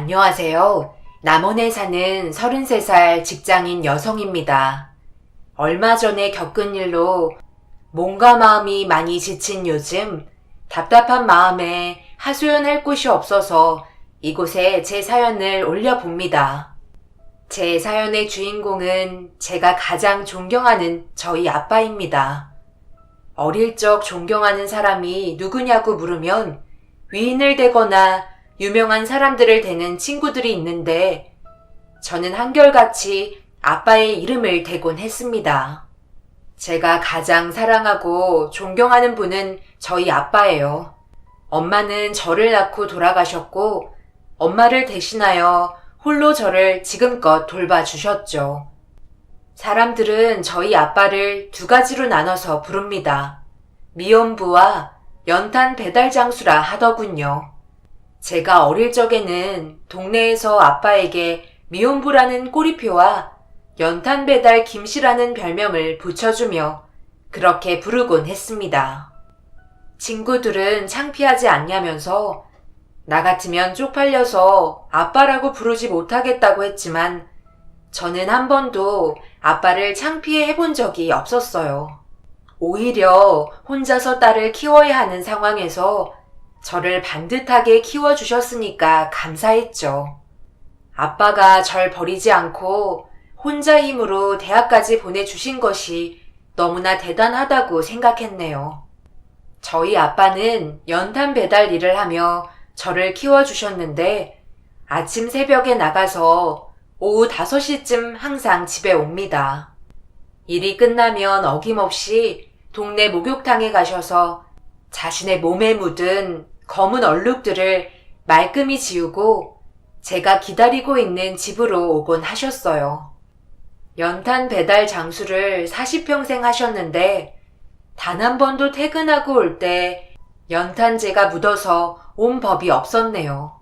안녕하세요. 남원에 사는 33살 직장인 여성입니다. 얼마 전에 겪은 일로 몸과 마음이 많이 지친 요즘 답답한 마음에 하소연할 곳이 없어서 이곳에 제 사연을 올려봅니다. 제 사연의 주인공은 제가 가장 존경하는 저희 아빠입니다. 어릴 적 존경하는 사람이 누구냐고 물으면 위인을 대거나 유명한 사람들을 대는 친구들이 있는데 저는 한결같이 아빠의 이름을 대곤 했습니다. 제가 가장 사랑하고 존경하는 분은 저희 아빠예요. 엄마는 저를 낳고 돌아가셨고 엄마를 대신하여 홀로 저를 지금껏 돌봐주셨죠. 사람들은 저희 아빠를 두 가지로 나눠서 부릅니다. 미혼부와 연탄 배달 장수라 하더군요. 제가 어릴 적에는 동네에서 아빠에게 미혼부라는 꼬리표와 연탄 배달 김씨라는 별명을 붙여주며 그렇게 부르곤 했습니다. 친구들은 창피하지 않냐면서 나 같으면 쪽팔려서 아빠라고 부르지 못하겠다고 했지만 저는 한 번도 아빠를 창피해 해본 적이 없었어요. 오히려 혼자서 딸을 키워야 하는 상황에서 저를 반듯하게 키워주셨으니까 감사했죠. 아빠가 절 버리지 않고 혼자 힘으로 대학까지 보내주신 것이 너무나 대단하다고 생각했네요. 저희 아빠는 연탄 배달 일을 하며 저를 키워주셨는데 아침 새벽에 나가서 오후 5시쯤 항상 집에 옵니다. 일이 끝나면 어김없이 동네 목욕탕에 가셔서 자신의 몸에 묻은 검은 얼룩들을 말끔히 지우고 제가 기다리고 있는 집으로 오곤 하셨어요. 연탄 배달 장수를 40평생 하셨는데 단 한 번도 퇴근하고 올 때 연탄재가 묻어서 온 법이 없었네요.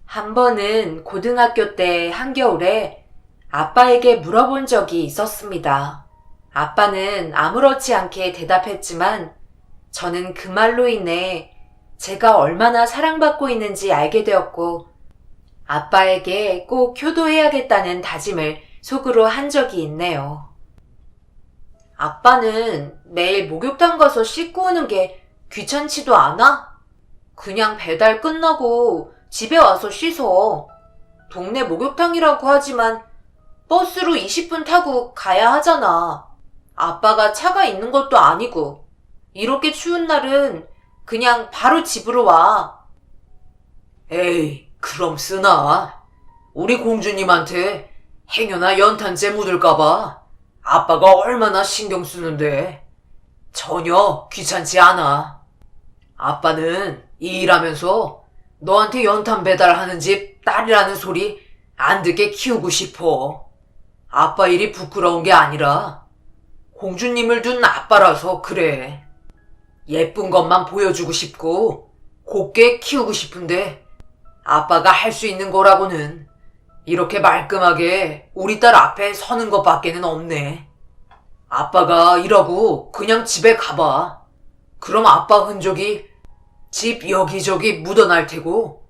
한 번은 고등학교 때 한겨울에 아빠에게 물어본 적이 있었습니다. 아빠는 아무렇지 않게 대답했지만 저는 그 말로 인해 제가 얼마나 사랑받고 있는지 알게 되었고 아빠에게 꼭 효도해야겠다는 다짐을 속으로 한 적이 있네요. 아빠는 매일 목욕탕 가서 씻고 오는 게 귀찮지도 않아? 그냥 배달 끝나고 집에 와서 씻어. 동네 목욕탕이라고 하지만 버스로 20분 타고 가야 하잖아. 아빠가 차가 있는 것도 아니고 이렇게 추운 날은 그냥 바로 집으로 와. 에이, 그럼 쓰나? 우리 공주님한테 행여나 연탄재 묻을까봐 아빠가 얼마나 신경 쓰는데 전혀 귀찮지 않아. 아빠는 이 일하면서 너한테 연탄 배달하는 집 딸이라는 소리 안 듣게 키우고 싶어. 아빠 일이 부끄러운 게 아니라 공주님을 둔 아빠라서 그래. 예쁜 것만 보여주고 싶고 곱게 키우고 싶은데 아빠가 할 수 있는 거라고는 이렇게 말끔하게 우리 딸 앞에 서는 것밖에는 없네. 아빠가 일하고 그냥 집에 가봐. 그럼 아빠 흔적이 집 여기저기 묻어날 테고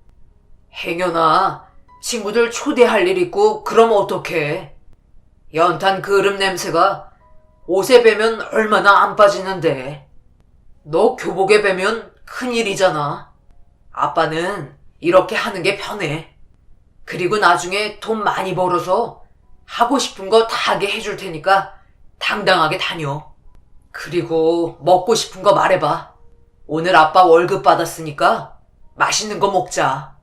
행여나 친구들 초대할 일 있고 그럼 어떡해. 연탄 그름 냄새가 옷에 배면 얼마나 안 빠지는데. 너 교복에 배면 큰일이잖아. 아빠는 이렇게 하는 게 편해. 그리고 나중에 돈 많이 벌어서 하고 싶은 거 다 하게 해줄 테니까 당당하게 다녀. 그리고 먹고 싶은 거 말해봐. 오늘 아빠 월급 받았으니까 맛있는 거 먹자.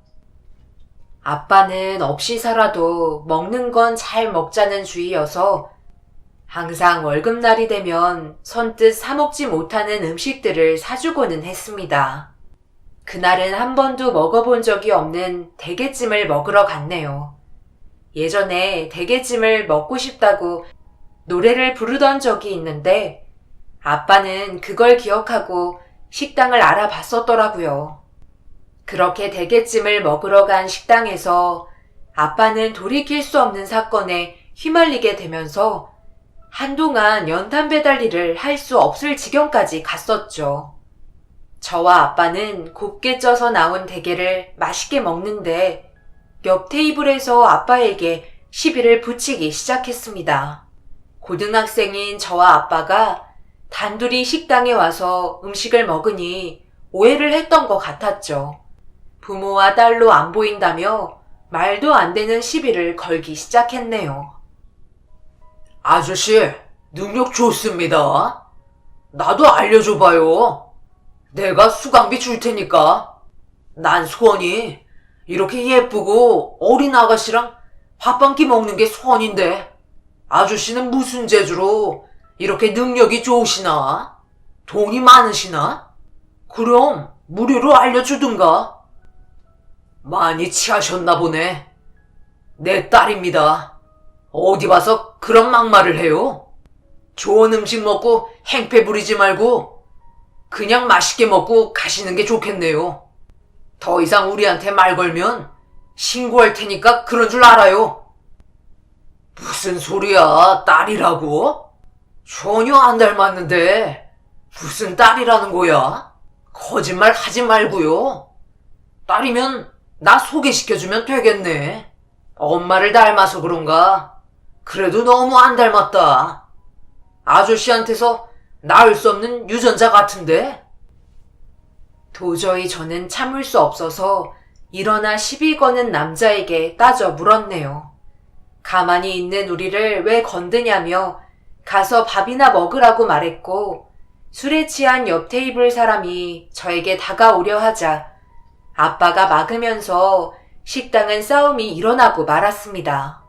아빠는 없이 살아도 먹는 건 잘 먹자는 주의여서 항상 월급날이 되면 선뜻 사먹지 못하는 음식들을 사주고는 했습니다. 그날은 한 번도 먹어본 적이 없는 대게찜을 먹으러 갔네요. 예전에 대게찜을 먹고 싶다고 노래를 부르던 적이 있는데 아빠는 그걸 기억하고 식당을 알아봤었더라고요. 그렇게 대게찜을 먹으러 간 식당에서 아빠는 돌이킬 수 없는 사건에 휘말리게 되면서 한동안 연탄 배달 일을 할 수 없을 지경까지 갔었죠. 저와 아빠는 곱게 쪄서 나온 대게를 맛있게 먹는데 옆 테이블에서 아빠에게 시비를 붙이기 시작했습니다. 고등학생인 저와 아빠가 단둘이 식당에 와서 음식을 먹으니 오해를 했던 것 같았죠. 부모와 딸로 안 보인다며 말도 안 되는 시비를 걸기 시작했네요. 아저씨, 능력 좋습니다. 나도 알려줘봐요. 내가 수강비 줄 테니까. 난 소원이 이렇게 예쁘고 어린 아가씨랑 밥 한 끼 먹는 게 소원인데 아저씨는 무슨 재주로 이렇게 능력이 좋으시나? 돈이 많으시나? 그럼 무료로 알려주든가. 많이 취하셨나 보네. 내 딸입니다. 어디 봐서 그런 막말을 해요? 좋은 음식 먹고 행패 부리지 말고 그냥 맛있게 먹고 가시는 게 좋겠네요. 더 이상 우리한테 말 걸면 신고할 테니까 그런 줄 알아요. 무슨 소리야, 딸이라고? 전혀 안 닮았는데 무슨 딸이라는 거야? 거짓말 하지 말고요. 딸이면 나 소개시켜주면 되겠네. 엄마를 닮아서 그런가? 그래도 너무 안 닮았다. 아저씨한테서 낳을 수 없는 유전자 같은데? 도저히 저는 참을 수 없어서 일어나 시비 거는 남자에게 따져 물었네요. 가만히 있는 우리를 왜 건드냐며 가서 밥이나 먹으라고 말했고, 술에 취한 옆 테이블 사람이 저에게 다가오려 하자 아빠가 막으면서 식당은 싸움이 일어나고 말았습니다.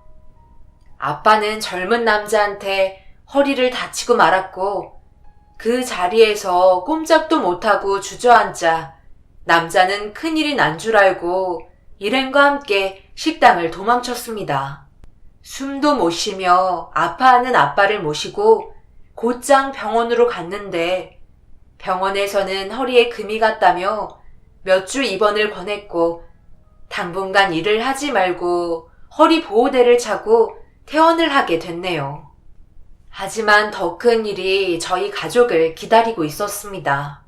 아빠는 젊은 남자한테 허리를 다치고 말았고, 그 자리에서 꼼짝도 못하고 주저앉자 남자는 큰일이 난 줄 알고 일행과 함께 식당을 도망쳤습니다. 숨도 못 쉬며 아파하는 아빠를 모시고 곧장 병원으로 갔는데, 병원에서는 허리에 금이 갔다며 몇 주 입원을 권했고 당분간 일을 하지 말고 허리 보호대를 차고 퇴원을 하게 됐네요. 하지만 더 큰 일이 저희 가족을 기다리고 있었습니다.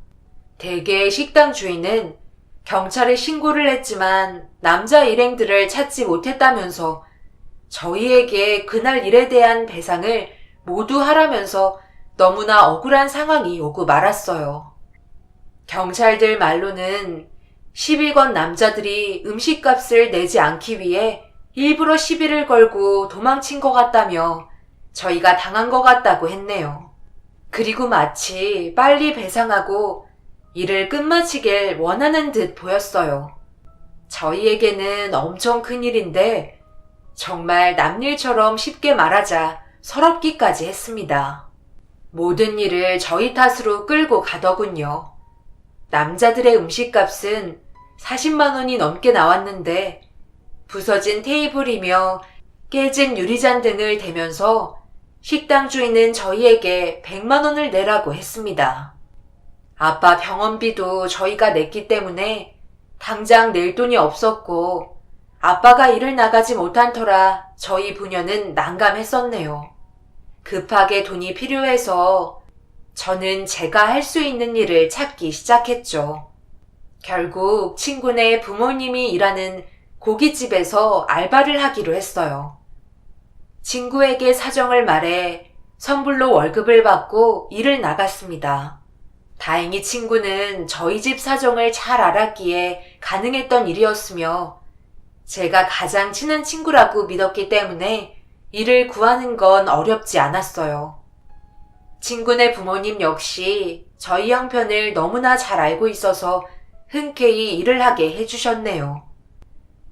대개의 식당 주인은 경찰에 신고를 했지만 남자 일행들을 찾지 못했다면서 저희에게 그날 일에 대한 배상을 모두 하라면서 너무나 억울한 상황이 오고 말았어요. 경찰들 말로는 시비 건 남자들이 음식값을 내지 않기 위해 일부러 시비를 걸고 도망친 것 같다며 저희가 당한 것 같다고 했네요. 그리고 마치 빨리 배상하고 일을 끝마치길 원하는 듯 보였어요. 저희에게는 엄청 큰 일인데 정말 남일처럼 쉽게 말하자 서럽기까지 했습니다. 모든 일을 저희 탓으로 끌고 가더군요. 남자들의 음식값은 40만 원이 넘게 나왔는데 부서진 테이블이며 깨진 유리잔 등을 대면서 식당 주인은 저희에게 100만 원을 내라고 했습니다. 아빠 병원비도 저희가 냈기 때문에 당장 낼 돈이 없었고 아빠가 일을 나가지 못한 터라 저희 부녀는 난감했었네요. 급하게 돈이 필요해서 저는 제가 할 수 있는 일을 찾기 시작했죠. 결국 친구네 부모님이 일하는 고깃집에서 알바를 하기로 했어요. 친구에게 사정을 말해 선불로 월급을 받고 일을 나갔습니다. 다행히 친구는 저희 집 사정을 잘 알았기에 가능했던 일이었으며 제가 가장 친한 친구라고 믿었기 때문에 일을 구하는 건 어렵지 않았어요. 친구네 부모님 역시 저희 형편을 너무나 잘 알고 있어서 흔쾌히 일을 하게 해주셨네요.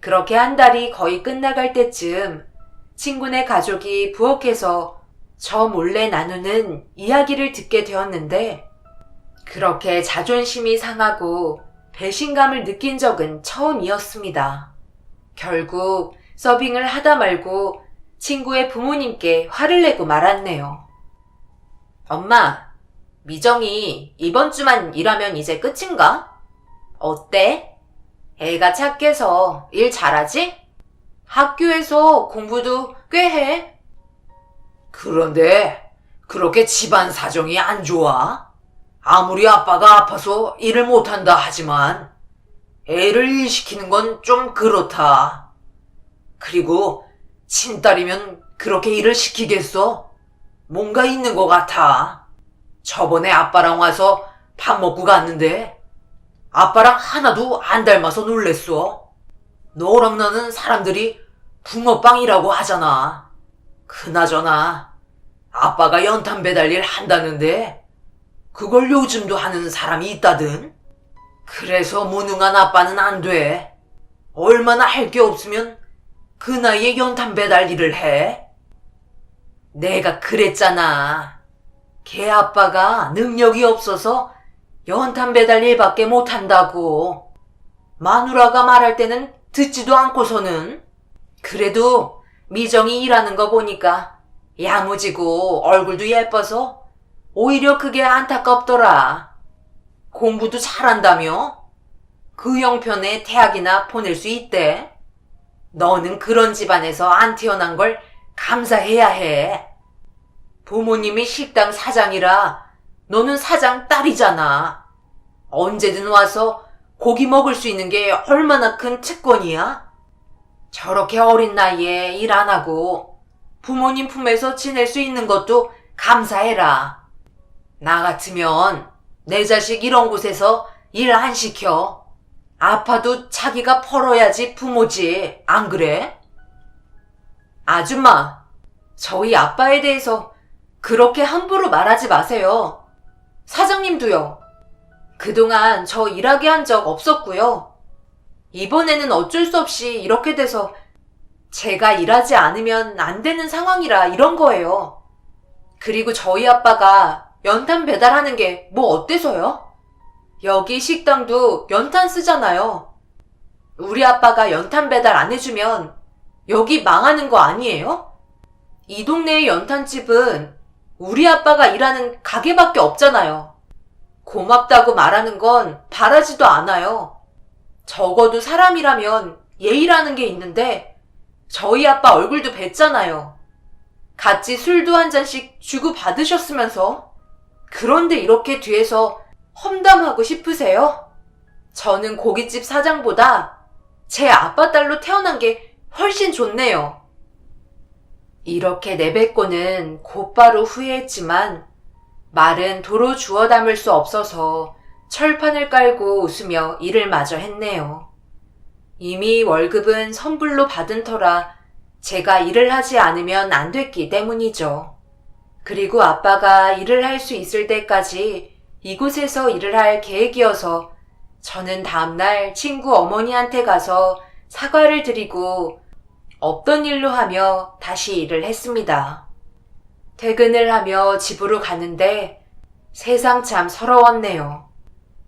그렇게 한 달이 거의 끝나갈 때쯤 친구네 가족이 부엌에서 저 몰래 나누는 이야기를 듣게 되었는데, 그렇게 자존심이 상하고 배신감을 느낀 적은 처음이었습니다. 결국 서빙을 하다 말고 친구의 부모님께 화를 내고 말았네요. 엄마, 미정이 이번 주만 일하면 이제 끝인가? 어때? 애가 착해서 일 잘하지? 학교에서 공부도 꽤 해. 그런데 그렇게 집안 사정이 안 좋아? 아무리 아빠가 아파서 일을 못한다 하지만 애를 일시키는 건 좀 그렇다. 그리고 친딸이면 그렇게 일을 시키겠어? 뭔가 있는 것 같아. 저번에 아빠랑 와서 밥 먹고 갔는데 아빠랑 하나도 안 닮아서 놀랬어. 너랑 나는 사람들이 붕어빵이라고 하잖아. 그나저나 아빠가 연탄 배달 일 한다는데 그걸 요즘도 하는 사람이 있다든. 그래서 무능한 아빠는 안 돼. 얼마나 할 게 없으면 그 나이에 연탄 배달 일을 해? 내가 그랬잖아. 걔 아빠가 능력이 없어서 연탄 배달 일밖에 못한다고. 마누라가 말할 때는 듣지도 않고서는. 그래도 미정이 일하는 거 보니까 야무지고 얼굴도 예뻐서 오히려 그게 안타깝더라. 공부도 잘한다며? 그 형편에 대학이나 보낼 수 있대. 너는 그런 집안에서 안 태어난 걸 감사해야 해. 부모님이 식당 사장이라 너는 사장 딸이잖아. 언제든 와서 고기 먹을 수 있는 게 얼마나 큰 특권이야? 저렇게 어린 나이에 일 안 하고 부모님 품에서 지낼 수 있는 것도 감사해라. 나 같으면 내 자식 이런 곳에서 일 안 시켜. 아파도 자기가 벌어야지 부모지, 안 그래? 아줌마, 저희 아빠에 대해서 그렇게 함부로 말하지 마세요. 사장님도요. 그동안 저 일하게 한 적 없었고요. 이번에는 어쩔 수 없이 이렇게 돼서 제가 일하지 않으면 안 되는 상황이라 이런 거예요. 그리고 저희 아빠가 연탄 배달하는 게 뭐 어때서요? 여기 식당도 연탄 쓰잖아요. 우리 아빠가 연탄 배달 안 해주면 여기 망하는 거 아니에요? 이 동네의 연탄집은 우리 아빠가 일하는 가게밖에 없잖아요. 고맙다고 말하는 건 바라지도 않아요. 적어도 사람이라면 예의라는 게 있는데 저희 아빠 얼굴도 뵀잖아요. 같이 술도 한 잔씩 주고 받으셨으면서. 그런데 이렇게 뒤에서 험담하고 싶으세요? 저는 고깃집 사장보다 제 아빠 딸로 태어난 게 훨씬 좋네요. 이렇게 내뱉고는 곧바로 후회했지만 말은 도로 주워 담을 수 없어서 철판을 깔고 웃으며 일을 마저 했네요. 이미 월급은 선불로 받은 터라 제가 일을 하지 않으면 안 됐기 때문이죠. 그리고 아빠가 일을 할 수 있을 때까지 이곳에서 일을 할 계획이어서 저는 다음날 친구 어머니한테 가서 사과를 드리고 없던 일로 하며 다시 일을 했습니다. 퇴근을 하며 집으로 가는데 세상 참 서러웠네요.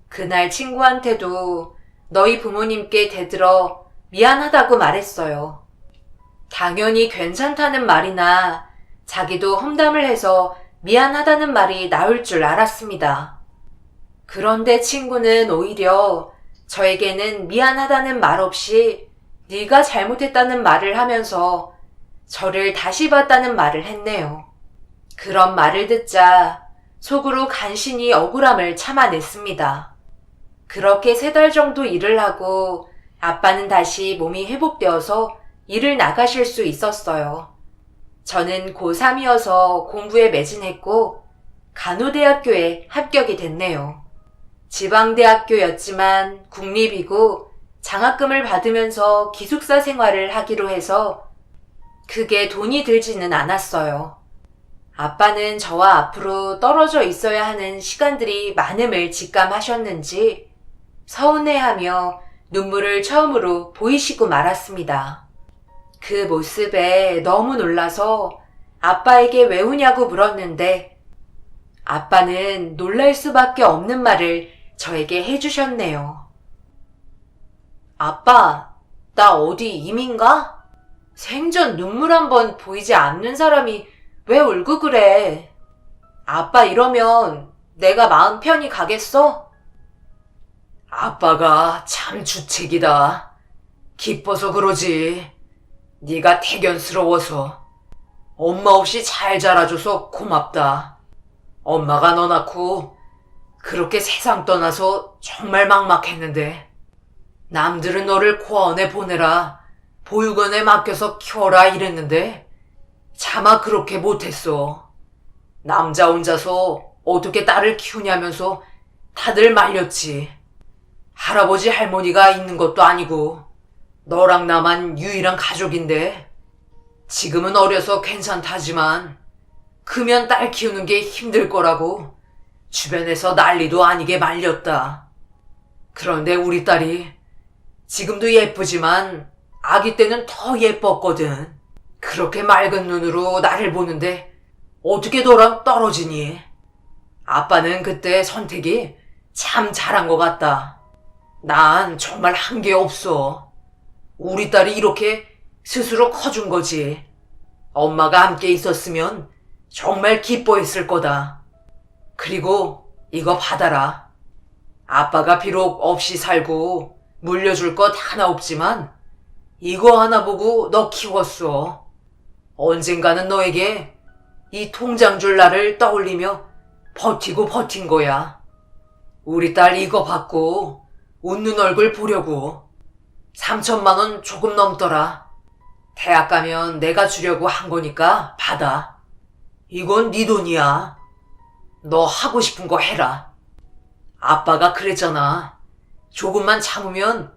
그날 친구한테도 너희 부모님께 대들어 미안하다고 말했어요. 당연히 괜찮다는 말이나 자기도 험담을 해서 미안하다는 말이 나올 줄 알았습니다. 그런데 친구는 오히려 저에게는 미안하다는 말 없이 네가 잘못했다는 말을 하면서 저를 다시 봤다는 말을 했네요. 그런 말을 듣자 속으로 간신히 억울함을 참아냈습니다. 그렇게 3달 정도 일을 하고 아빠는 다시 몸이 회복되어서 일을 나가실 수 있었어요. 저는 고3이어서 공부에 매진했고 간호대학교에 합격이 됐네요. 지방대학교였지만 국립이고 장학금을 받으면서 기숙사 생활을 하기로 해서 크게 돈이 들지는 않았어요. 아빠는 저와 앞으로 떨어져 있어야 하는 시간들이 많음을 직감하셨는지 서운해하며 눈물을 처음으로 보이시고 말았습니다. 그 모습에 너무 놀라서 아빠에게 왜 우냐고 물었는데 아빠는 놀랄 수밖에 없는 말을 저에게 해주셨네요. 아빠, 나 어디 이민가? 생전 눈물 한 번 보이지 않는 사람이 왜 울고 그래? 아빠 이러면 내가 마음 편히 가겠어? 아빠가 참 주책이다. 기뻐서 그러지. 네가 태견스러워서. 엄마 없이 잘 자라줘서 고맙다. 엄마가 너 낳고 그렇게 세상 떠나서 정말 막막했는데 남들은 너를 고아원에 보내라 보육원에 맡겨서 키워라 이랬는데 차마 그렇게 못했어. 남자 혼자서 어떻게 딸을 키우냐면서 다들 말렸지. 할아버지 할머니가 있는 것도 아니고 너랑 나만 유일한 가족인데 지금은 어려서 괜찮다지만 크면 딸 키우는 게 힘들 거라고 주변에서 난리도 아니게 말렸다. 그런데 우리 딸이 지금도 예쁘지만 아기 때는 더 예뻤거든. 그렇게 맑은 눈으로 나를 보는데 어떻게 너랑 떨어지니? 아빠는 그때 선택이 참 잘한 것 같다. 난 정말 한 게 없어. 우리 딸이 이렇게 스스로 커준 거지. 엄마가 함께 있었으면 정말 기뻐했을 거다. 그리고 이거 받아라. 아빠가 비록 없이 살고 물려줄 것 하나 없지만 이거 하나 보고 너 키웠어. 언젠가는 너에게 이 통장 줄 날을 떠올리며 버티고 버틴 거야. 우리 딸 이거 받고 웃는 얼굴 보려고. 3천만 원 조금 넘더라. 대학 가면 내가 주려고 한 거니까 받아. 이건 네 돈이야. 너 하고 싶은 거 해라. 아빠가 그랬잖아. 조금만 참으면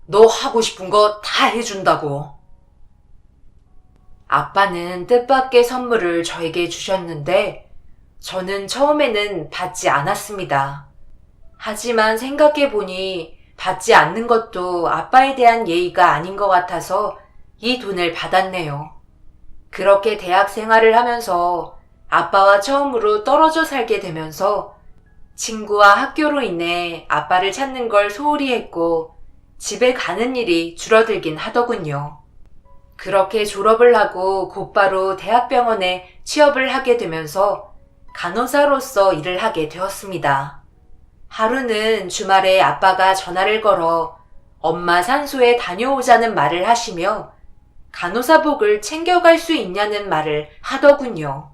너 하고 싶은 거 다 해준다고. 아빠는 뜻밖의 선물을 저에게 주셨는데 저는 처음에는 받지 않았습니다. 하지만 생각해보니 받지 않는 것도 아빠에 대한 예의가 아닌 것 같아서 이 돈을 받았네요. 그렇게 대학 생활을 하면서 아빠와 처음으로 떨어져 살게 되면서 친구와 학교로 인해 아빠를 찾는 걸 소홀히 했고 집에 가는 일이 줄어들긴 하더군요. 그렇게 졸업을 하고 곧바로 대학병원에 취업을 하게 되면서 간호사로서 일을 하게 되었습니다. 하루는 주말에 아빠가 전화를 걸어 엄마 산소에 다녀오자는 말을 하시며 간호사복을 챙겨갈 수 있냐는 말을 하더군요.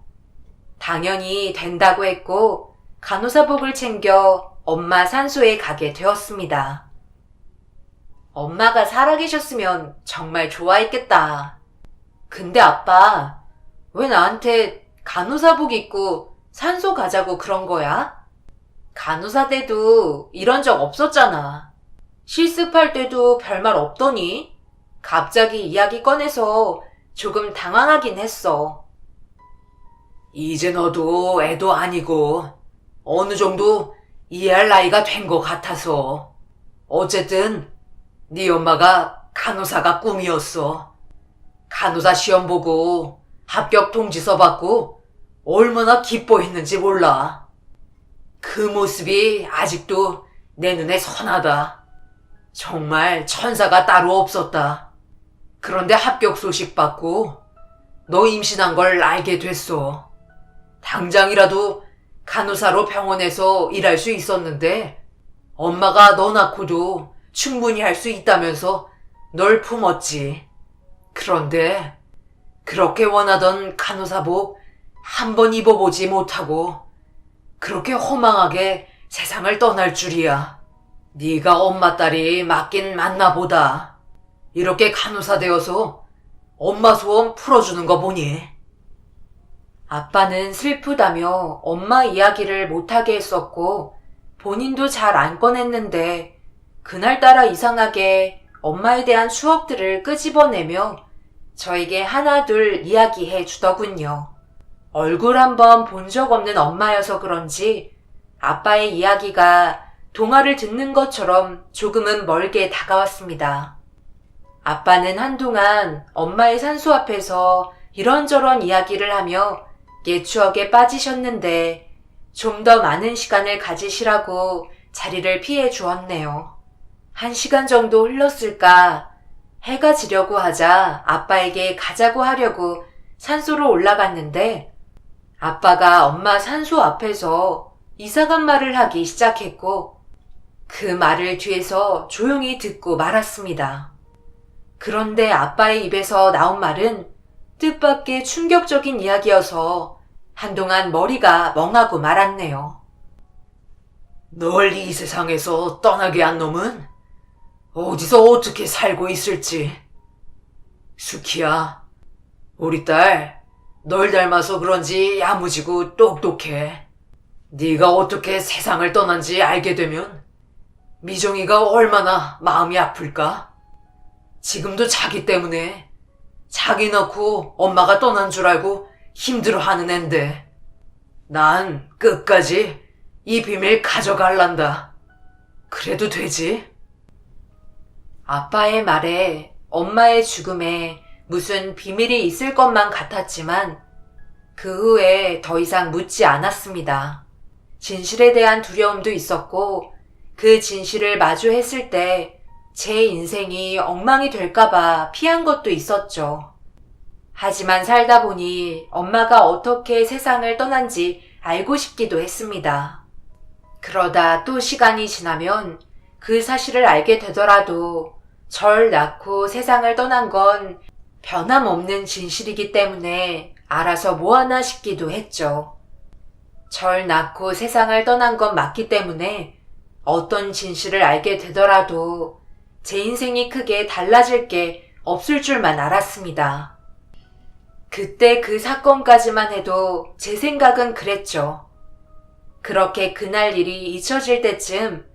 당연히 된다고 했고 간호사복을 챙겨 엄마 산소에 가게 되었습니다. 엄마가 살아계셨으면 정말 좋아했겠다. 근데 아빠, 왜 나한테 간호사복 입고 산소 가자고 그런 거야? 간호사 때도 이런 적 없었잖아. 실습할 때도 별말 없더니 갑자기 이야기 꺼내서 조금 당황하긴 했어. 이제 너도 애도 아니고 어느 정도 이해할 나이가 된 것 같아서. 어쨌든 네 엄마가 간호사가 꿈이었어. 간호사 시험 보고 합격 통지서 받고 얼마나 기뻐했는지 몰라. 그 모습이 아직도 내 눈에 선하다. 정말 천사가 따로 없었다. 그런데 합격 소식 받고 너 임신한 걸 알게 됐어. 당장이라도 간호사로 병원에서 일할 수 있었는데 엄마가 너 낳고도 충분히 할 수 있다면서 널 품었지. 그런데 그렇게 원하던 간호사복 한 번 입어보지 못하고 그렇게 허망하게 세상을 떠날 줄이야. 네가 엄마 딸이 맞긴 맞나 보다. 이렇게 간호사 되어서 엄마 소원 풀어주는 거 보니. 아빠는 슬프다며 엄마 이야기를 못하게 했었고 본인도 잘 안 꺼냈는데 그날따라 이상하게 엄마에 대한 추억들을 끄집어내며 저에게 하나둘 이야기해 주더군요. 얼굴 한번 본 적 없는 엄마여서 그런지 아빠의 이야기가 동화를 듣는 것처럼 조금은 멀게 다가왔습니다. 아빠는 한동안 엄마의 산소 앞에서 이런저런 이야기를 하며 옛 추억에 빠지셨는데 좀 더 많은 시간을 가지시라고 자리를 피해 주었네요. 1시간 정도 흘렀을까 해가 지려고 하자 아빠에게 가자고 하려고 산소로 올라갔는데 아빠가 엄마 산소 앞에서 이상한 말을 하기 시작했고 그 말을 뒤에서 조용히 듣고 말았습니다. 그런데 아빠의 입에서 나온 말은 뜻밖의 충격적인 이야기여서 한동안 머리가 멍하고 말았네요. 널 이 세상에서 떠나게 한 놈은 어디서 어떻게 살고 있을지. 수키야, 우리 딸 널 닮아서 그런지 야무지고 똑똑해. 네가 어떻게 세상을 떠난지 알게 되면 미정이가 얼마나 마음이 아플까? 지금도 자기 때문에 자기 낳고 엄마가 떠난 줄 알고 힘들어하는 앤데 난 끝까지 이 비밀 가져갈란다. 그래도 되지? 아빠의 말에 엄마의 죽음에 무슨 비밀이 있을 것만 같았지만 그 후에 더 이상 묻지 않았습니다. 진실에 대한 두려움도 있었고 그 진실을 마주했을 때 제 인생이 엉망이 될까봐 피한 것도 있었죠. 하지만 살다 보니 엄마가 어떻게 세상을 떠난지 알고 싶기도 했습니다. 그러다 또 시간이 지나면 그 사실을 알게 되더라도 절 낳고 세상을 떠난 건 변함없는 진실이기 때문에 알아서 뭐하나 싶기도 했죠. 절 낳고 세상을 떠난 건 맞기 때문에 어떤 진실을 알게 되더라도 제 인생이 크게 달라질 게 없을 줄만 알았습니다. 그때 그 사건까지만 해도 제 생각은 그랬죠. 그렇게 그날 일이 잊혀질 때쯤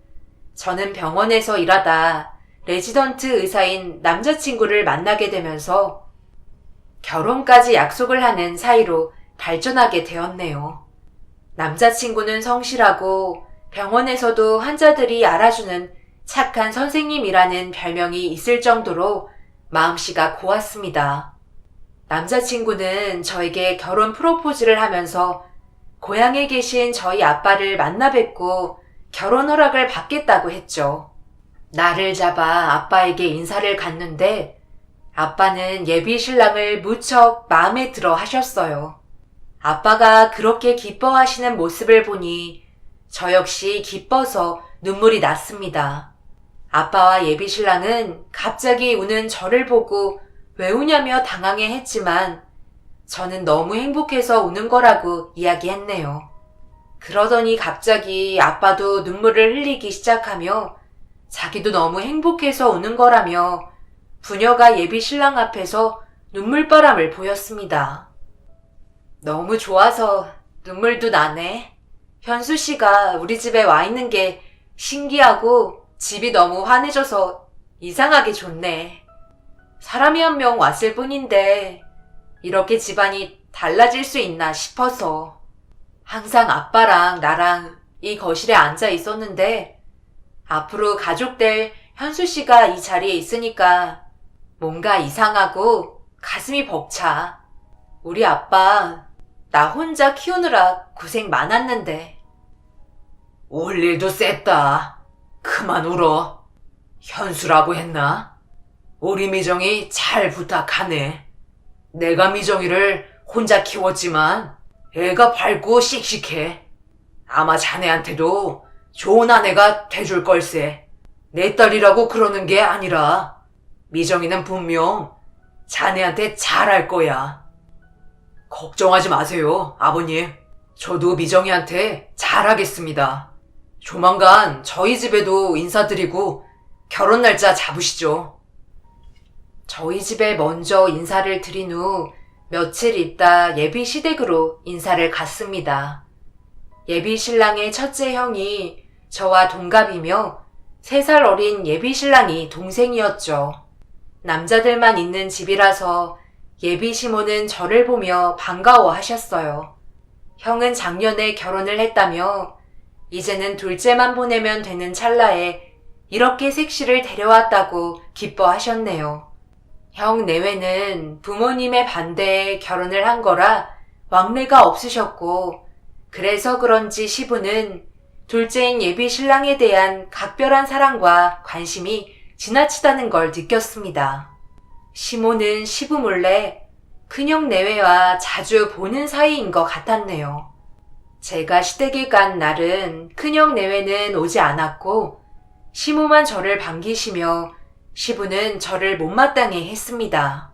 저는 병원에서 일하다 레지던트 의사인 남자친구를 만나게 되면서 결혼까지 약속을 하는 사이로 발전하게 되었네요. 남자친구는 성실하고 병원에서도 환자들이 알아주는 착한 선생님이라는 별명이 있을 정도로 마음씨가 고왔습니다. 남자친구는 저에게 결혼 프로포즈를 하면서 고향에 계신 저희 아빠를 만나 뵙고 결혼 허락을 받겠다고 했죠. 날을 잡아 아빠에게 인사를 갔는데 아빠는 예비 신랑을 무척 마음에 들어 하셨어요. 아빠가 그렇게 기뻐하시는 모습을 보니 저 역시 기뻐서 눈물이 났습니다. 아빠와 예비 신랑은 갑자기 우는 저를 보고 왜 우냐며 당황해 했지만 저는 너무 행복해서 우는 거라고 이야기했네요. 그러더니 갑자기 아빠도 눈물을 흘리기 시작하며 자기도 너무 행복해서 우는 거라며 부녀가 예비 신랑 앞에서 눈물바람을 보였습니다. 너무 좋아서 눈물도 나네. 현수 씨가 우리 집에 와 있는 게 신기하고 집이 너무 환해져서 이상하게 좋네. 사람이 한 명 왔을 뿐인데 이렇게 집안이 달라질 수 있나 싶어서 항상 아빠랑 나랑 이 거실에 앉아 있었는데 앞으로 가족들 현수 씨가 이 자리에 있으니까 뭔가 이상하고 가슴이 벅차. 우리 아빠 나 혼자 키우느라 고생 많았는데. 올 일도 셌다. 그만 울어. 현수라고 했나? 우리 미정이 잘 부탁하네. 내가 미정이를 혼자 키웠지만 애가 밝고 씩씩해. 아마 자네한테도 좋은 아내가 돼줄 걸세. 내 딸이라고 그러는 게 아니라 미정이는 분명 자네한테 잘할 거야. 걱정하지 마세요, 아버님. 저도 미정이한테 잘하겠습니다. 조만간 저희 집에도 인사드리고 결혼 날짜 잡으시죠. 저희 집에 먼저 인사를 드린 후 며칠 있다 예비 시댁으로 인사를 갔습니다. 예비 신랑의 첫째 형이 저와 동갑이며 3살 어린 예비 신랑이 동생이었죠. 남자들만 있는 집이라서 예비 시모는 저를 보며 반가워하셨어요. 형은 작년에 결혼을 했다며 이제는 둘째만 보내면 되는 찰나에 이렇게 색시를 데려왔다고 기뻐하셨네요. 형 내외는 부모님의 반대에 결혼을 한 거라 왕래가 없으셨고 그래서 그런지 시부는 둘째인 예비 신랑에 대한 각별한 사랑과 관심이 지나치다는 걸 느꼈습니다. 시모는 시부 몰래 큰형 내외와 자주 보는 사이인 것 같았네요. 제가 시댁에 간 날은 큰형 내외는 오지 않았고 시모만 저를 반기시며 시부는 저를 못마땅해 했습니다.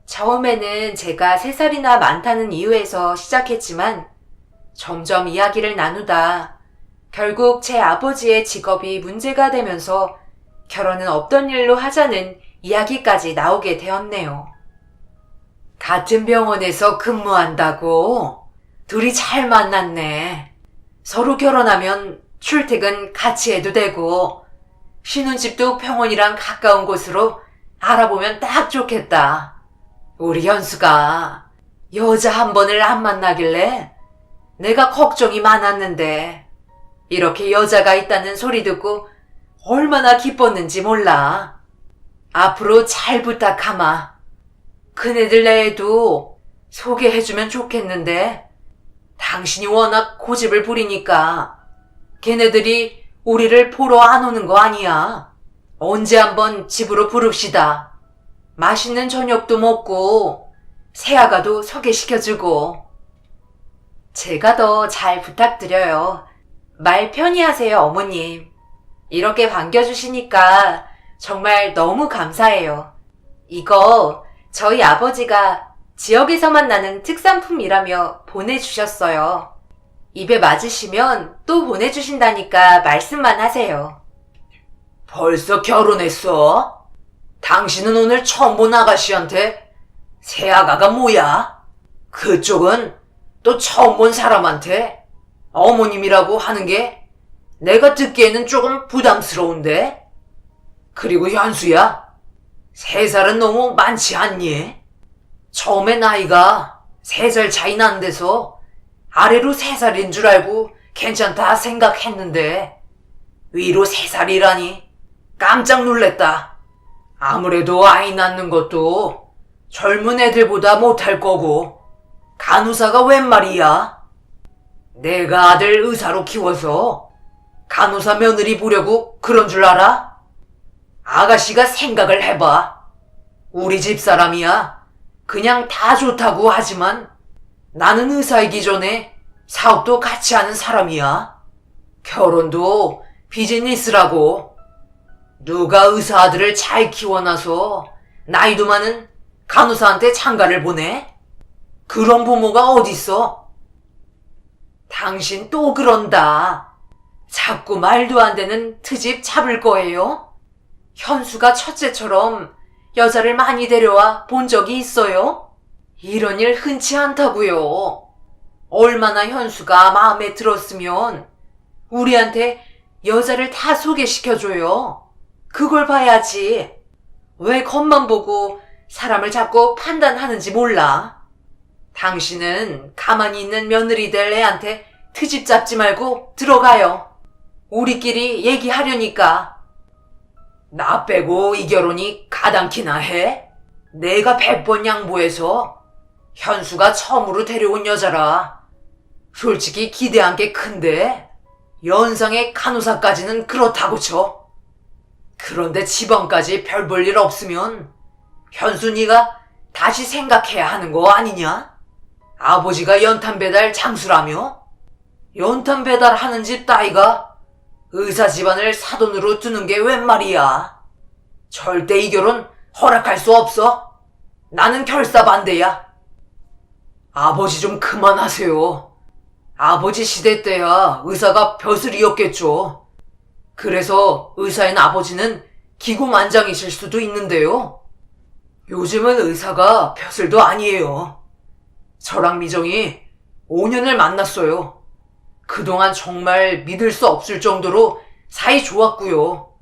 처음에는 제가 3살이나 많다는 이유에서 시작했지만 점점 이야기를 나누다 결국 제 아버지의 직업이 문제가 되면서 결혼은 없던 일로 하자는 이야기까지 나오게 되었네요. 같은 병원에서 근무한다고? 둘이 잘 만났네. 서로 결혼하면 출퇴근 같이 해도 되고, 신혼집도 병원이랑 가까운 곳으로 알아보면 딱 좋겠다. 우리 현수가 여자 한 번을 안 만나길래 내가 걱정이 많았는데, 이렇게 여자가 있다는 소리 듣고 얼마나 기뻤는지 몰라. 앞으로 잘 부탁하마. 그네들 내에도 소개해주면 좋겠는데, 당신이 워낙 고집을 부리니까 걔네들이 우리를 보러 안 오는 거 아니야. 언제 한번 집으로 부릅시다. 맛있는 저녁도 먹고 새아가도 소개시켜주고. 제가 더 잘 부탁드려요. 말 편히 하세요, 어머님. 이렇게 반겨주시니까 정말 너무 감사해요. 이거 저희 아버지가 지역에서만 나는 특산품이라며 보내주셨어요. 입에 맞으시면 또 보내주신다니까 말씀만 하세요. 벌써 결혼했어? 당신은 오늘 처음 본 아가씨한테 새아가가 뭐야? 그쪽은 또 처음 본 사람한테 어머님이라고 하는 게 내가 듣기에는 조금 부담스러운데? 그리고 현수야, 3살은 너무 많지 않니? 처음에 나이가 3살 차이 난 데서 아래로 3살인 줄 알고 괜찮다 생각했는데 위로 3살이라니 깜짝 놀랬다. 아무래도 아이 낳는 것도 젊은 애들보다 못할 거고 간호사가 웬 말이야? 내가 아들 의사로 키워서 간호사 며느리 보려고 그런 줄 알아? 아가씨가 생각을 해봐. 우리 집 사람이야. 그냥 다 좋다고 하지만 나는 의사이기 전에 사업도 같이 하는 사람이야. 결혼도 비즈니스라고. 누가 의사 아들을 잘 키워놔서 나이도 많은 간호사한테 장가를 보내? 그런 부모가 어딨어? 당신 또 그런다. 자꾸 말도 안 되는 트집 잡을 거예요? 현수가 첫째처럼 여자를 많이 데려와 본 적이 있어요? 이런 일 흔치 않다고요. 얼마나 현수가 마음에 들었으면 우리한테 여자를 다 소개시켜줘요. 그걸 봐야지. 왜 겉만 보고 사람을 자꾸 판단하는지 몰라. 당신은 가만히 있는 며느리들 애한테 트집 잡지 말고 들어가요. 우리끼리 얘기하려니까. 나 빼고 이 결혼이 가당키나 해? 내가 100번 양보해서 현수가 처음으로 데려온 여자라. 솔직히 기대한 게 큰데 연상의 간호사까지는 그렇다고 쳐. 그런데 집안까지 별 볼 일 없으면 현수 네가 다시 생각해야 하는 거 아니냐? 아버지가 연탄 배달 장수라며? 연탄 배달하는 집 따위가 의사 집안을 사돈으로 두는 게 웬 말이야. 절대 이 결혼 허락할 수 없어. 나는 결사 반대야. 아버지 좀 그만하세요. 아버지 시대 때야 의사가 벼슬이었겠죠. 그래서 의사인 아버지는 기고만장이실 수도 있는데요. 요즘은 의사가 벼슬도 아니에요. 저랑 미정이 5년을 만났어요. 그동안 정말 믿을 수 없을 정도로 사이 좋았고요.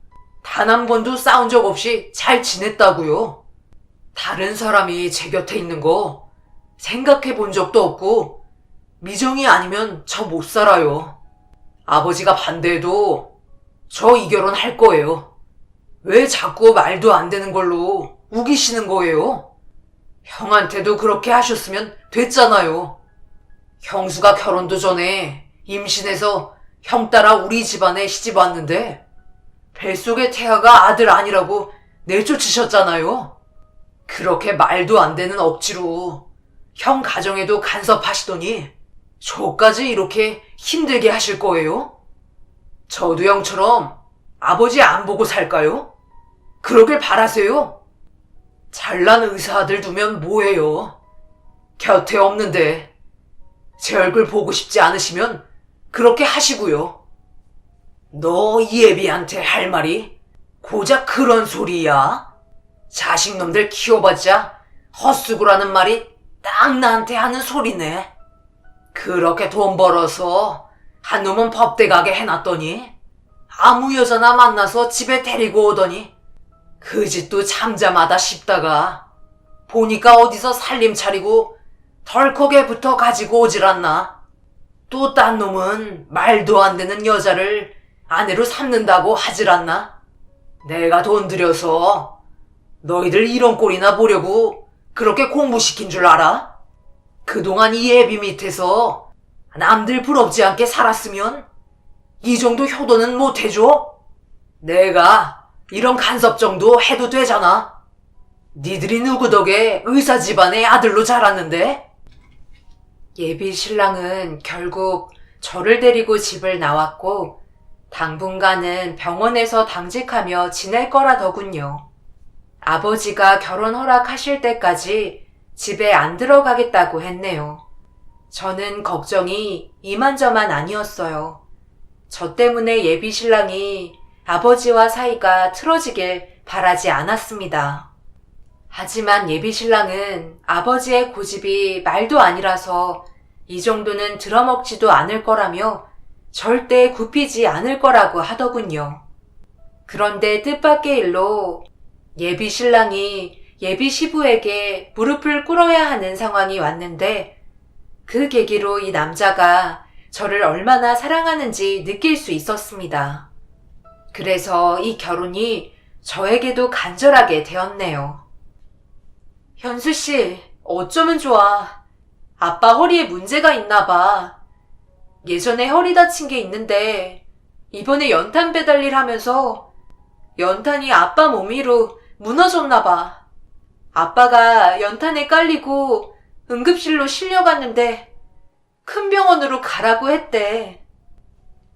단 한 번도 싸운 적 없이 잘 지냈다고요. 다른 사람이 제 곁에 있는 거 생각해 본 적도 없고 미정이 아니면 저 못 살아요. 아버지가 반대해도 저 이 결혼 할 거예요. 왜 자꾸 말도 안 되는 걸로 우기시는 거예요? 형한테도 그렇게 하셨으면 됐잖아요. 형수가 결혼도 전에 임신해서 형 따라 우리 집안에 시집 왔는데 뱃속의 태아가 아들 아니라고 내쫓으셨잖아요. 그렇게 말도 안 되는 억지로 형 가정에도 간섭하시더니 저까지 이렇게 힘들게 하실 거예요? 저도 형처럼 아버지 안 보고 살까요? 그러길 바라세요. 잘난 의사 아들 두면 뭐해요? 곁에 없는데 제 얼굴 보고 싶지 않으시면 그렇게 하시고요. 너 이애비한테 할 말이 고작 그런 소리야? 자식놈들 키워봤자 헛수고라는 말이 딱 나한테 하는 소리네. 그렇게 돈 벌어서 한 놈은 법대 가게 해놨더니 아무 여자나 만나서 집에 데리고 오더니 그 집도 잠잠하다 싶다가 보니까 어디서 살림 차리고 덜컥에 붙어 가지고 오질 않나. 또 딴 놈은 말도 안 되는 여자를 아내로 삼는다고 하질 않나. 내가 돈 들여서 너희들 이런 꼴이나 보려고 그렇게 공부시킨 줄 알아? 그동안 이 애비 밑에서 남들 부럽지 않게 살았으면 이 정도 효도는 못 해줘? 내가 이런 간섭 정도 해도 되잖아. 니들이 누구 덕에 의사 집안의 아들로 자랐는데? 예비 신랑은 결국 저를 데리고 집을 나왔고 당분간은 병원에서 당직하며 지낼 거라더군요. 아버지가 결혼 허락하실 때까지 집에 안 들어가겠다고 했네요. 저는 걱정이 이만저만 아니었어요. 저 때문에 예비 신랑이 아버지와 사이가 틀어지길 바라지 않았습니다. 하지만 예비 신랑은 아버지의 고집이 말도 아니라서 이 정도는 들어먹지도 않을 거라며 절대 굽히지 않을 거라고 하더군요. 그런데 뜻밖의 일로 예비 신랑이 예비 시부에게 무릎을 꿇어야 하는 상황이 왔는데 그 계기로 이 남자가 저를 얼마나 사랑하는지 느낄 수 있었습니다. 그래서 이 결혼이 저에게도 간절하게 되었네요. 현수 씨, 어쩌면 좋아. 아빠 허리에 문제가 있나 봐. 예전에 허리 다친 게 있는데 이번에 연탄 배달일 하면서 연탄이 아빠 몸 위로 무너졌나 봐. 아빠가 연탄에 깔리고 응급실로 실려갔는데 큰 병원으로 가라고 했대.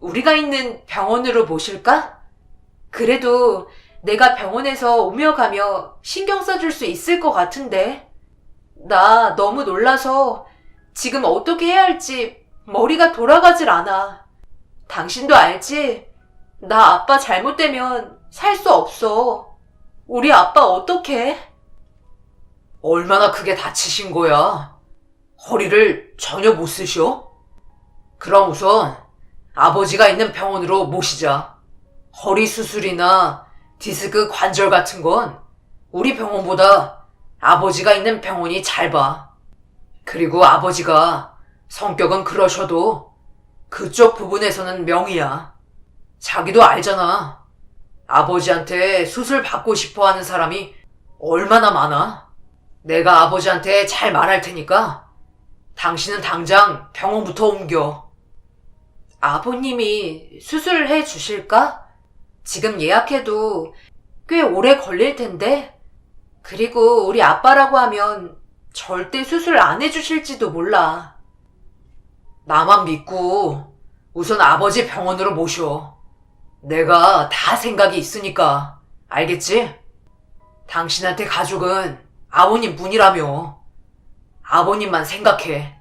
우리가 있는 병원으로 모실까? 그래도 내가 병원에서 오며 가며 신경 써줄 수 있을 것 같은데. 나 너무 놀라서 지금 어떻게 해야 할지 머리가 돌아가질 않아. 당신도 알지? 나 아빠 잘못되면 살 수 없어. 우리 아빠 어떡해? 얼마나 크게 다치신 거야? 허리를 전혀 못 쓰셔? 그럼 우선 아버지가 있는 병원으로 모시자. 허리 수술이나 디스크 관절 같은 건 우리 병원보다 아버지가 있는 병원이 잘 봐. 그리고 아버지가 성격은 그러셔도 그쪽 부분에서는 명의야. 자기도 알잖아. 아버지한테 수술 받고 싶어 하는 사람이 얼마나 많아. 내가 아버지한테 잘 말할 테니까 당신은 당장 병원부터 옮겨. 아버님이 수술해 주실까? 지금 예약해도 꽤 오래 걸릴 텐데. 그리고 우리 아빠라고 하면 절대 수술 안 해주실지도 몰라. 나만 믿고 우선 아버지 병원으로 모셔. 내가 다 생각이 있으니까. 알겠지? 당신한테 가족은 아버님 뿐이라며. 아버님만 생각해.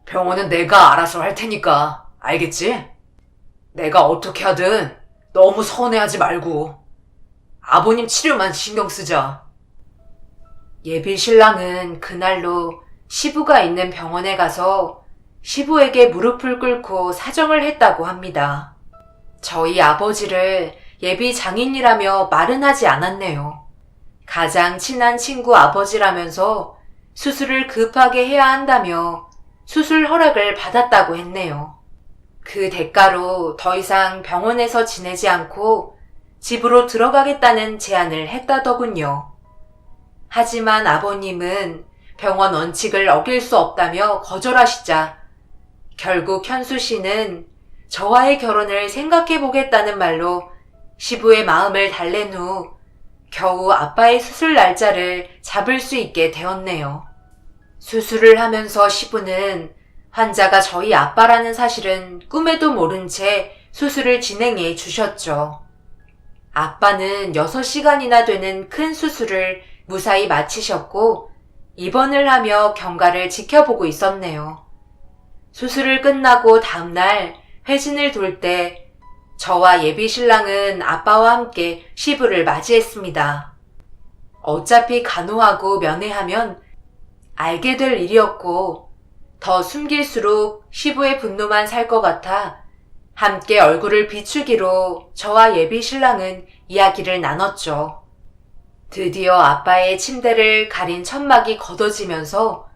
병원은 내가 알아서 할 테니까. 알겠지? 내가 어떻게 하든 너무 서운해하지 말고 아버님 치료만 신경 쓰자. 예비 신랑은 그날로 시부가 있는 병원에 가서 시부에게 무릎을 꿇고 사정을 했다고 합니다. 저희 아버지를 예비 장인이라며 말은 하지 않았네요. 가장 친한 친구 아버지라면서 수술을 급하게 해야 한다며 수술 허락을 받았다고 했네요. 그 대가로 더 이상 병원에서 지내지 않고 집으로 들어가겠다는 제안을 했다더군요. 하지만 아버님은 병원 원칙을 어길 수 없다며 거절하시자 결국 현수 씨는 저와의 결혼을 생각해 보겠다는 말로 시부의 마음을 달랜 후 겨우 아빠의 수술 날짜를 잡을 수 있게 되었네요. 수술을 하면서 시부는 환자가 저희 아빠라는 사실은 꿈에도 모른 채 수술을 진행해 주셨죠. 아빠는 6시간이나 되는 큰 수술을 무사히 마치셨고 입원을 하며 경과를 지켜보고 있었네요. 수술을 끝나고 다음날 회진을 돌 때 저와 예비 신랑은 아빠와 함께 시부를 맞이했습니다. 어차피 간호하고 면회하면 알게 될 일이었고 더 숨길수록 시부의 분노만 살 것 같아 함께 얼굴을 비추기로 저와 예비 신랑은 이야기를 나눴죠. 드디어 아빠의 침대를 가린 천막이 걷어지면서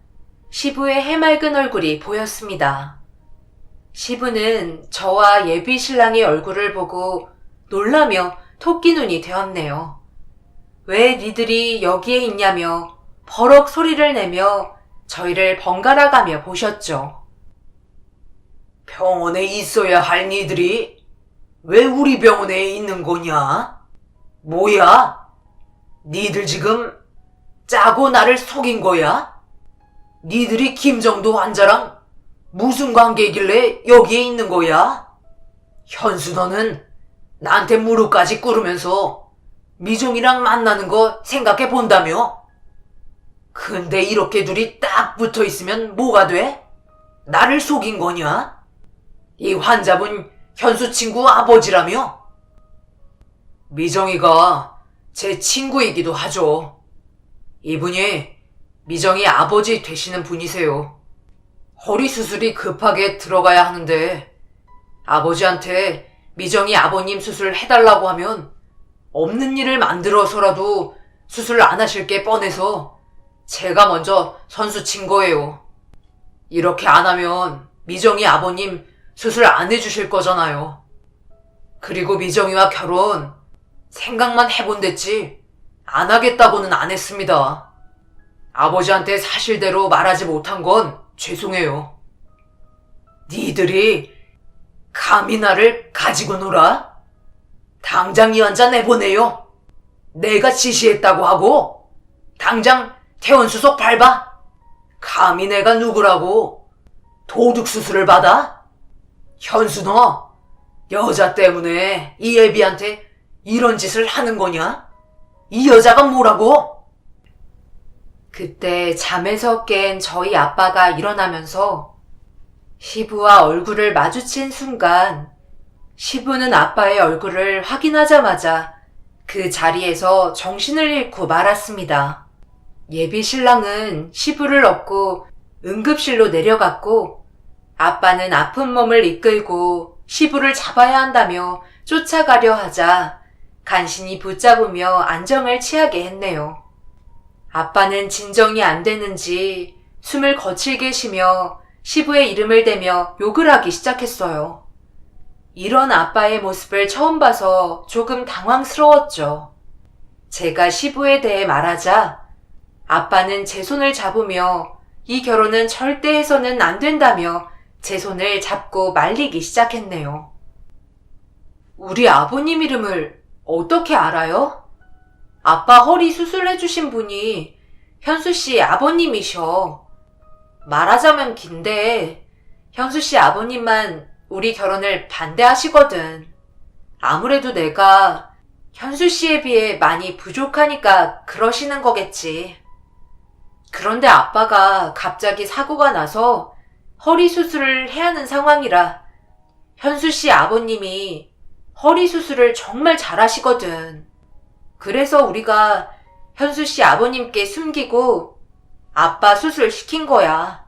시부의 해맑은 얼굴이 보였습니다. 시부는 저와 예비 신랑의 얼굴을 보고 놀라며 토끼 눈이 되었네요. 왜 니들이 여기에 있냐며 버럭 소리를 내며 저희를 번갈아 가며 보셨죠. 병원에 있어야 할 니들이 왜 우리 병원에 있는 거냐? 뭐야? 니들 지금 짜고 나를 속인 거야? 니들이 김정도 환자랑 무슨 관계이길래 여기에 있는 거야? 현수 너는 나한테 무릎까지 꿇으면서 미종이랑 만나는 거 생각해 본다며? 근데 이렇게 둘이 딱 붙어 있으면 뭐가 돼? 나를 속인 거냐? 이 환자분 현수 친구 아버지라며? 미정이가 제 친구이기도 하죠. 이분이 미정이 아버지 되시는 분이세요. 허리 수술이 급하게 들어가야 하는데 아버지한테 미정이 아버님 수술 해달라고 하면 없는 일을 만들어서라도 수술 안 하실 게 뻔해서 제가 먼저 선수 친 거예요. 이렇게 안 하면 미정이 아버님 수술 안 해주실 거잖아요. 그리고 미정이와 결혼 생각만 해본댔지 안 하겠다고는 안 했습니다. 아버지한테 사실대로 말하지 못한 건 죄송해요. 니들이 감히 나를 가지고 놀아? 당장 이 환자 내보내요. 내가 지시했다고 하고 당장 퇴원수속 밟아. 감히 내가 누구라고 도둑 수술을 받아? 현수 너 여자 때문에 이 애비한테 이런 짓을 하는 거냐? 이 여자가 뭐라고? 그때 잠에서 깬 저희 아빠가 일어나면서 시부와 얼굴을 마주친 순간 시부는 아빠의 얼굴을 확인하자마자 그 자리에서 정신을 잃고 말았습니다. 예비 신랑은 시부를 업고 응급실로 내려갔고 아빠는 아픈 몸을 이끌고 시부를 잡아야 한다며 쫓아가려 하자 간신히 붙잡으며 안정을 취하게 했네요. 아빠는 진정이 안 되는지 숨을 거칠게 쉬며 시부의 이름을 대며 욕을 하기 시작했어요. 이런 아빠의 모습을 처음 봐서 조금 당황스러웠죠. 제가 시부에 대해 말하자 아빠는 제 손을 잡으며 이 결혼은 절대 해서는 안 된다며 제 손을 잡고 말리기 시작했네요. 우리 아버님 이름을 어떻게 알아요? 아빠 허리 수술해주신 분이 현수 씨 아버님이셔. 말하자면 긴데 현수 씨 아버님만 우리 결혼을 반대하시거든. 아무래도 내가 현수 씨에 비해 많이 부족하니까 그러시는 거겠지. 그런데 아빠가 갑자기 사고가 나서 허리 수술을 해야 하는 상황이라 현수 씨 아버님이 허리 수술을 정말 잘하시거든. 그래서 우리가 현수 씨 아버님께 숨기고 아빠 수술 시킨 거야.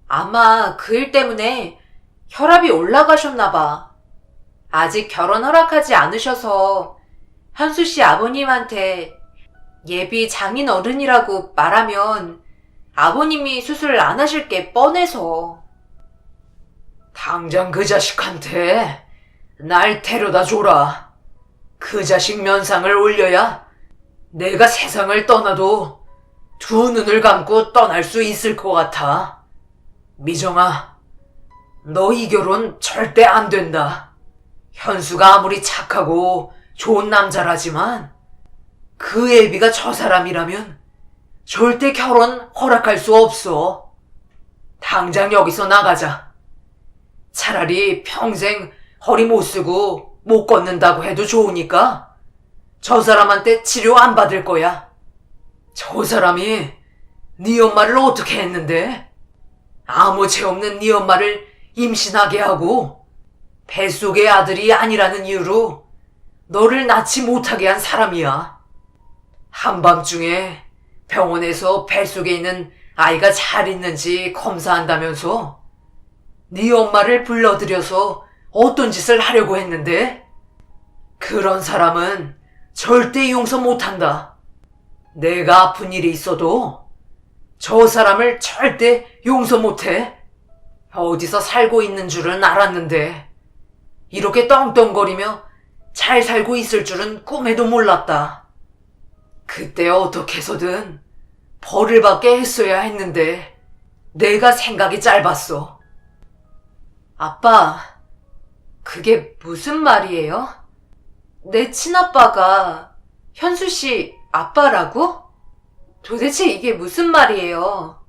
아마 그 일 때문에 혈압이 올라가셨나 봐. 아직 결혼 허락하지 않으셔서 현수 씨 아버님한테 예비 장인 어른이라고 말하면 아버님이 수술을 안 하실 게 뻔해서. 당장 그 자식한테 날 데려다 줘라. 그 자식 면상을 올려야 내가 세상을 떠나도 두 눈을 감고 떠날 수 있을 것 같아. 미정아, 너 이 결혼 절대 안 된다. 현수가 아무리 착하고 좋은 남자라지만 그 애비가 저 사람이라면 절대 결혼 허락할 수 없어. 당장 여기서 나가자. 차라리 평생 허리 못 쓰고 못 걷는다고 해도 좋으니까 저 사람한테 치료 안 받을 거야. 저 사람이 네 엄마를 어떻게 했는데? 아무 죄 없는 네 엄마를 임신하게 하고 뱃속의 아들이 아니라는 이유로 너를 낳지 못하게 한 사람이야. 한밤중에 병원에서 뱃속에 있는 아이가 잘 있는지 검사한다면서? 네 엄마를 불러들여서 어떤 짓을 하려고 했는데? 그런 사람은 절대 용서 못한다. 내가 아픈 일이 있어도 저 사람을 절대 용서 못해. 어디서 살고 있는 줄은 알았는데 이렇게 떵떵거리며 잘 살고 있을 줄은 꿈에도 몰랐다. 그때 어떻게 해서든 벌을 받게 했어야 했는데 내가 생각이 짧았어. 아빠, 그게 무슨 말이에요? 내 친아빠가 현수 씨 아빠라고? 도대체 이게 무슨 말이에요?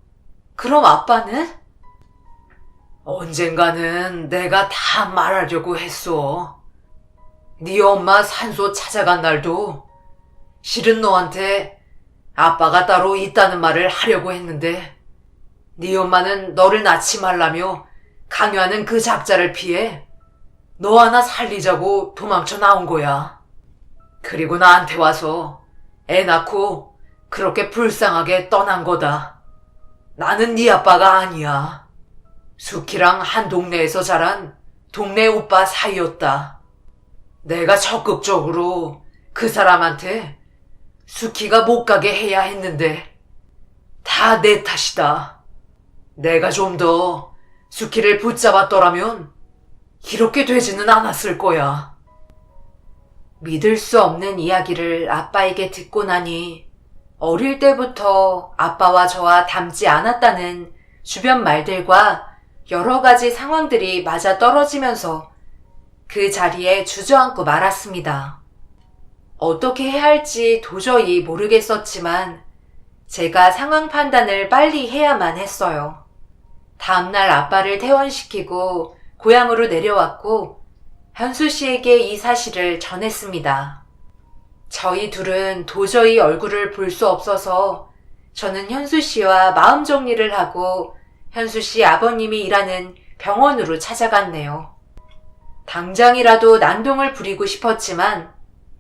그럼 아빠는? 언젠가는 내가 다 말하려고 했어. 네 엄마 산소 찾아간 날도 실은 너한테 아빠가 따로 있다는 말을 하려고 했는데 네 엄마는 너를 낳지 말라며 강요하는 그 작자를 피해 너 하나 살리자고 도망쳐 나온 거야. 그리고 나한테 와서 애 낳고 그렇게 불쌍하게 떠난 거다. 나는 네 아빠가 아니야. 수키랑 한 동네에서 자란 동네 오빠 사이였다. 내가 적극적으로 그 사람한테 수키가 못 가게 해야 했는데 다 내 탓이다. 내가 좀 더 수키를 붙잡았더라면 이렇게 되지는 않았을 거야. 믿을 수 없는 이야기를 아빠에게 듣고 나니 어릴 때부터 아빠와 저와 닮지 않았다는 주변 말들과 여러 가지 상황들이 맞아 떨어지면서 그 자리에 주저앉고 말았습니다. 어떻게 해야 할지 도저히 모르겠었지만 제가 상황 판단을 빨리 해야만 했어요. 다음날 아빠를 퇴원시키고 고향으로 내려왔고 현수 씨에게 이 사실을 전했습니다. 저희 둘은 도저히 얼굴을 볼 수 없어서 저는 현수 씨와 마음 정리를 하고 현수 씨 아버님이 일하는 병원으로 찾아갔네요. 당장이라도 난동을 부리고 싶었지만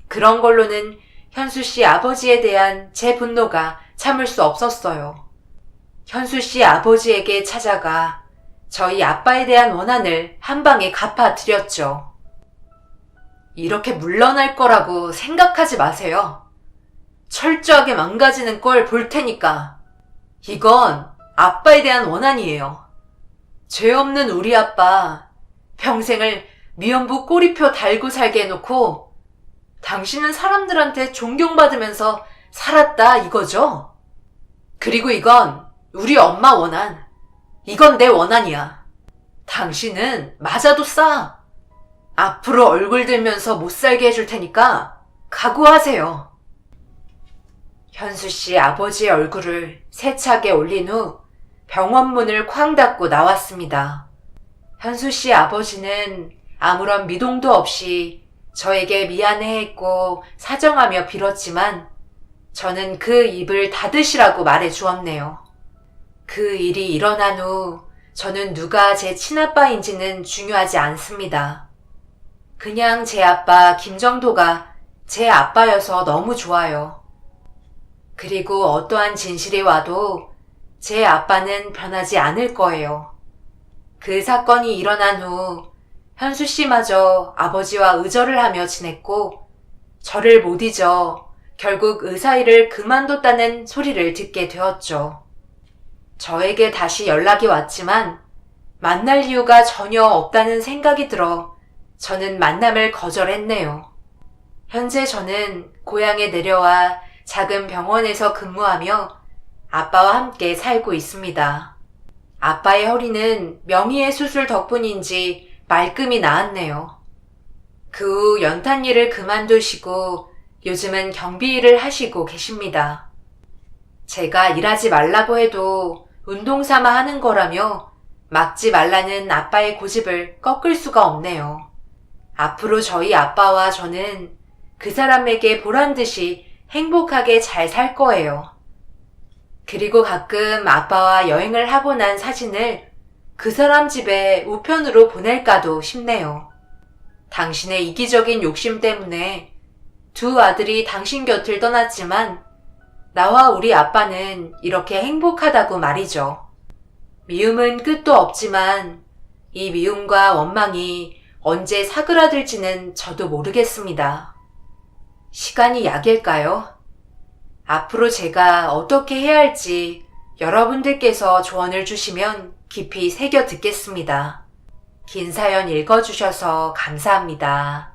그런 걸로는 현수 씨 아버지에 대한 제 분노가 참을 수 없었어요. 현수 씨 아버지에게 찾아가 저희 아빠에 대한 원한을 한 방에 갚아드렸죠. 이렇게 물러날 거라고 생각하지 마세요. 철저하게 망가지는 걸 볼 테니까. 이건 아빠에 대한 원한이에요. 죄 없는 우리 아빠 평생을 미연부 꼬리표 달고 살게 해놓고 당신은 사람들한테 존경받으면서 살았다 이거죠? 그리고 이건 우리 엄마 원한. 이건 내 원한이야. 당신은 맞아도 싸. 앞으로 얼굴 들면서 못 살게 해줄 테니까 각오하세요. 현수 씨 아버지의 얼굴을 세차게 올린 후 병원 문을 쾅 닫고 나왔습니다. 현수 씨 아버지는 아무런 미동도 없이 저에게 미안해했고 사정하며 빌었지만 저는 그 입을 닫으시라고 말해 주었네요. 그 일이 일어난 후 저는 누가 제 친아빠인지는 중요하지 않습니다. 그냥 제 아빠 김정도가 제 아빠여서 너무 좋아요. 그리고 어떠한 진실이 와도 제 아빠는 변하지 않을 거예요. 그 사건이 일어난 후 현수 씨마저 아버지와 의절을 하며 지냈고 저를 못 잊어 결국 의사 일을 그만뒀다는 소리를 듣게 되었죠. 저에게 다시 연락이 왔지만 만날 이유가 전혀 없다는 생각이 들어 저는 만남을 거절했네요. 현재 저는 고향에 내려와 작은 병원에서 근무하며 아빠와 함께 살고 있습니다. 아빠의 허리는 명의의 수술 덕분인지 말끔히 나았네요. 그 후 연탄 일을 그만두시고 요즘은 경비 일을 하시고 계십니다. 제가 일하지 말라고 해도 운동 삼아 하는 거라며 막지 말라는 아빠의 고집을 꺾을 수가 없네요. 앞으로 저희 아빠와 저는 그 사람에게 보란 듯이 행복하게 잘 살 거예요. 그리고 가끔 아빠와 여행을 하고 난 사진을 그 사람 집에 우편으로 보낼까도 싶네요. 당신의 이기적인 욕심 때문에 두 아들이 당신 곁을 떠났지만 나와 우리 아빠는 이렇게 행복하다고 말이죠. 미움은 끝도 없지만 이 미움과 원망이 언제 사그라들지는 저도 모르겠습니다. 시간이 약일까요? 앞으로 제가 어떻게 해야 할지 여러분들께서 조언을 주시면 깊이 새겨 듣겠습니다. 긴 사연 읽어주셔서 감사합니다.